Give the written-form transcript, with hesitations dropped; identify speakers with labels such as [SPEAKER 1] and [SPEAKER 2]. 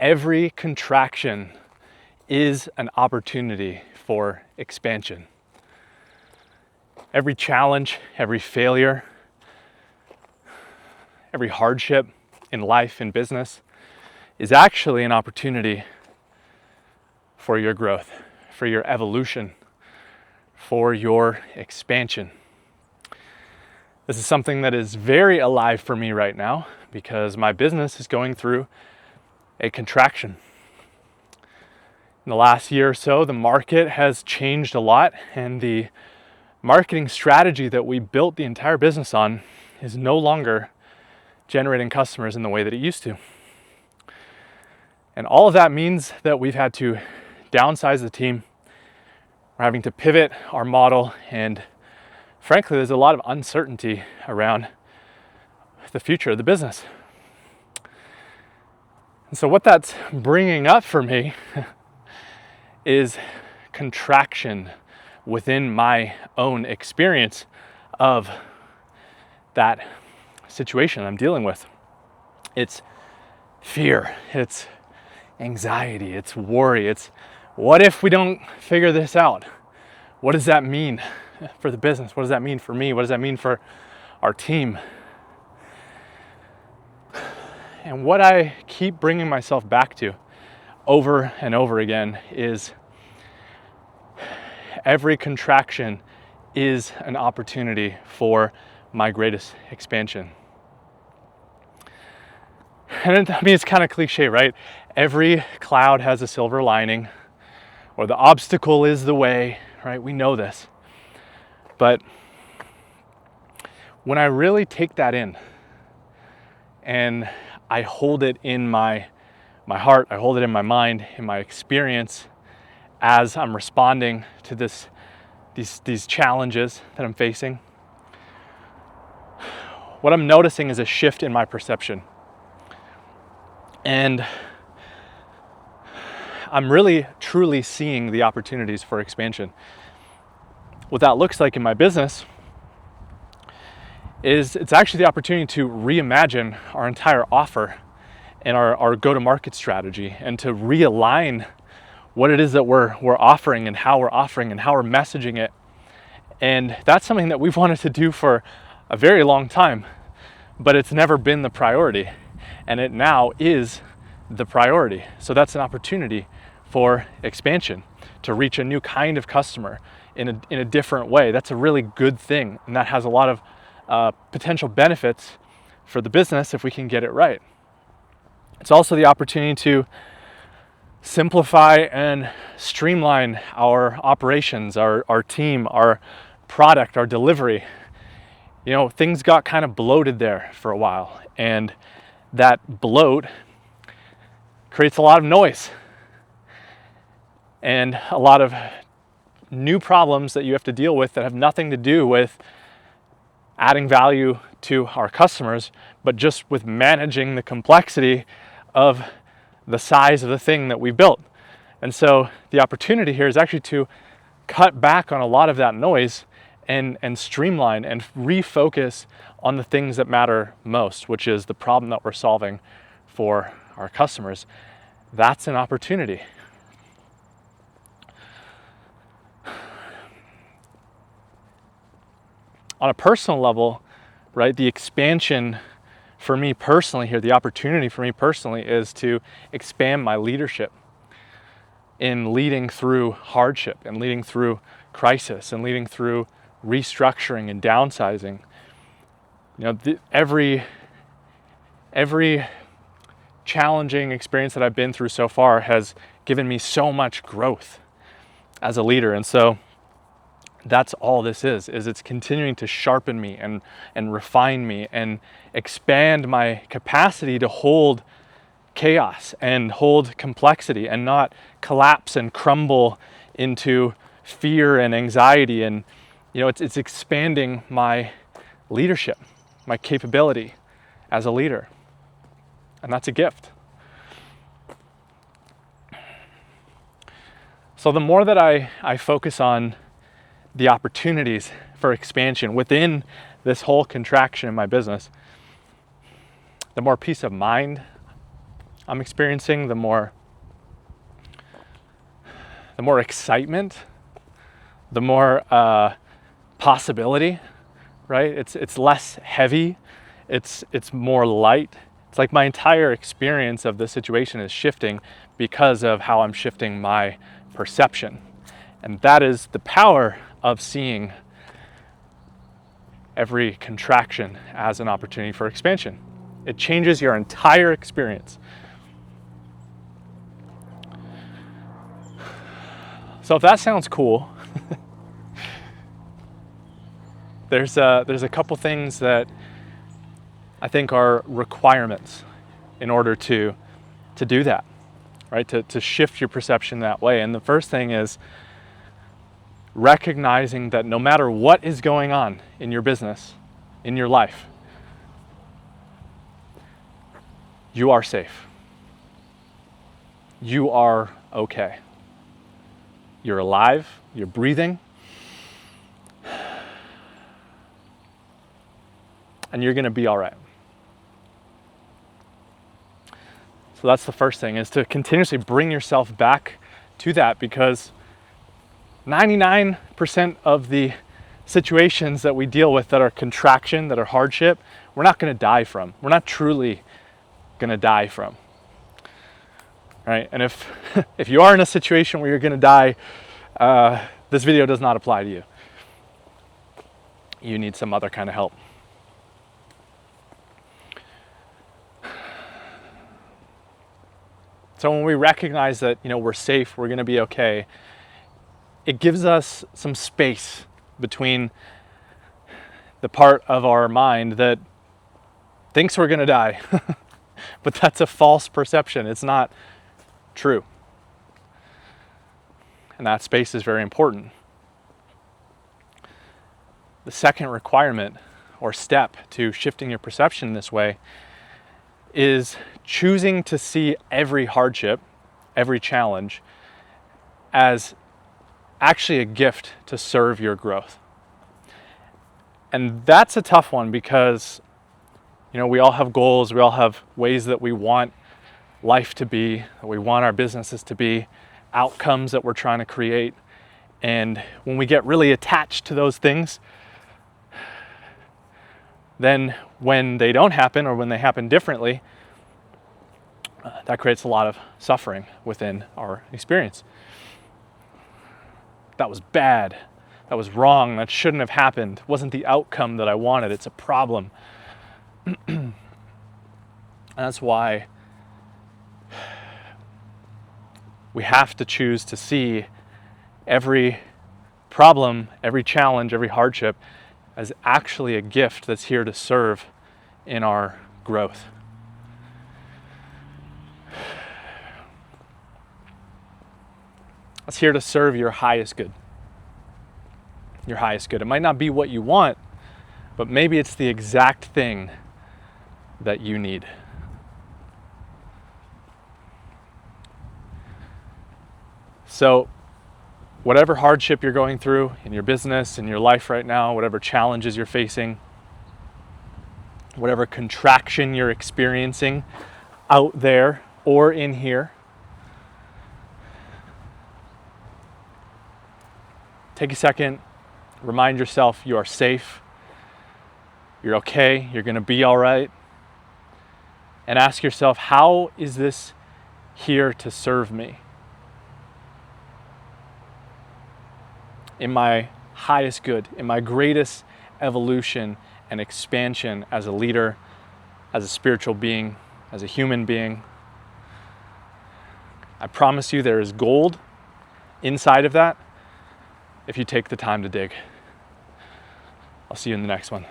[SPEAKER 1] Every contraction is an opportunity for expansion. Every challenge, every failure, every hardship in life, in business, is actually an opportunity for your growth, for your evolution, for your expansion. This is something that is very alive for me right now because my business is going through a contraction. In the last year or so, the market has changed a lot, and the marketing strategy that we built the entire business on is no longer generating customers in the way that it used to. And all of that means that we've had to downsize the team. We're having to pivot our model, and frankly, there's a lot of uncertainty around the future of the business. And so what that's bringing up for me is contraction within my own experience of that situation I'm dealing with. It's fear, it's anxiety, it's worry, it's what if we don't figure this out? What does that mean for the business? What does that mean for me? What does that mean for our team? And what I keep bringing myself back to over and over again is every contraction is an opportunity for my greatest expansion. And I mean, it's kind of cliche, right? Every cloud has a silver lining, or the obstacle is the way, right? We know this. But when I really take that in and I hold it in my heart, I hold it in my mind, in my experience as I'm responding to these challenges that I'm facing, what I'm noticing is a shift in my perception. And I'm really, truly seeing the opportunities for expansion. What that looks like in my business is it's actually the opportunity to reimagine our entire offer and our go-to-market strategy, and to realign what it is that we're offering and how we're offering and how we're messaging it. And that's something that we've wanted to do for a very long time, but it's never been the priority, and it now is the priority. So that's an opportunity for expansion, to reach a new kind of customer in a different way. That's a really good thing, and that has a lot of potential benefits for the business if we can get it right. It's also the opportunity to simplify and streamline our operations, our team, our product, our delivery. You know, things got kind of bloated there for a while, and that bloat creates a lot of noise and a lot of new problems that you have to deal with that have nothing to do with adding value to our customers, but just with managing the complexity of the size of the thing that we built. And so the opportunity here is actually to cut back on a lot of that noise and streamline and refocus on the things that matter most, which is the problem that we're solving for our customers. That's an opportunity. On a personal level, right, the expansion for me personally here, the opportunity for me personally is to expand my leadership in leading through hardship and leading through crisis and leading through restructuring and downsizing. You know, every challenging experience that I've been through so far has given me so much growth as a leader. And so that's all this is it's continuing to sharpen me and refine me and expand my capacity to hold chaos and hold complexity and not collapse and crumble into fear and anxiety. And you know, it's expanding my leadership, my capability as a leader, and that's a gift. So the more that I focus on the opportunities for expansion within this whole contraction in my business, the more peace of mind I'm experiencing, the more excitement, the more possibility, right? It's less heavy, it's more light. It's like my entire experience of the situation is shifting because of how I'm shifting my perception. And that is the power of seeing every contraction as an opportunity for expansion. It changes your entire experience. So if that sounds cool, there's a couple things that I think are requirements in order to do that, right? To shift your perception that way. And the first thing is recognizing that no matter what is going on in your business, in your life, you are safe. You are okay. You're alive, you're breathing, and you're gonna be all right. So that's the first thing, is to continuously bring yourself back to that, because 99% of the situations that we deal with that are contraction, that are hardship, we're not gonna die from. We're not truly gonna die from. Right? And if you are in a situation where you're gonna die, this video does not apply to you. You need some other kind of help. So when we recognize that, we're safe, we're gonna be okay, it gives us some space between the part of our mind that thinks we're gonna die. But that's a false perception. It's not true. And that space is very important. The second requirement or step to shifting your perception this way is choosing to see every hardship, every challenge, as actually a gift to serve your growth. And that's a tough one because, we all have goals, we all have ways that we want life to be, that we want our businesses to be, outcomes that we're trying to create. And when we get really attached to those things, then when they don't happen or when they happen differently, that creates a lot of suffering within our experience. That was bad. That was wrong. That shouldn't have happened. It wasn't the outcome that I wanted. It's a problem. And that's why we have to choose to see every problem, every challenge, every hardship as actually a gift that's here to serve in our growth. It's here to serve your highest good. Your highest good. It might not be what you want, but maybe it's the exact thing that you need. So, whatever hardship you're going through in your business, in your life right now, whatever challenges you're facing, whatever contraction you're experiencing out there or in here, take a second, remind yourself you are safe, you're okay, you're gonna be all right, and ask yourself, how is this here to serve me? In my highest good, in my greatest evolution and expansion as a leader, as a spiritual being, as a human being. I promise you there is gold inside of that if you take the time to dig. I'll see you in the next one.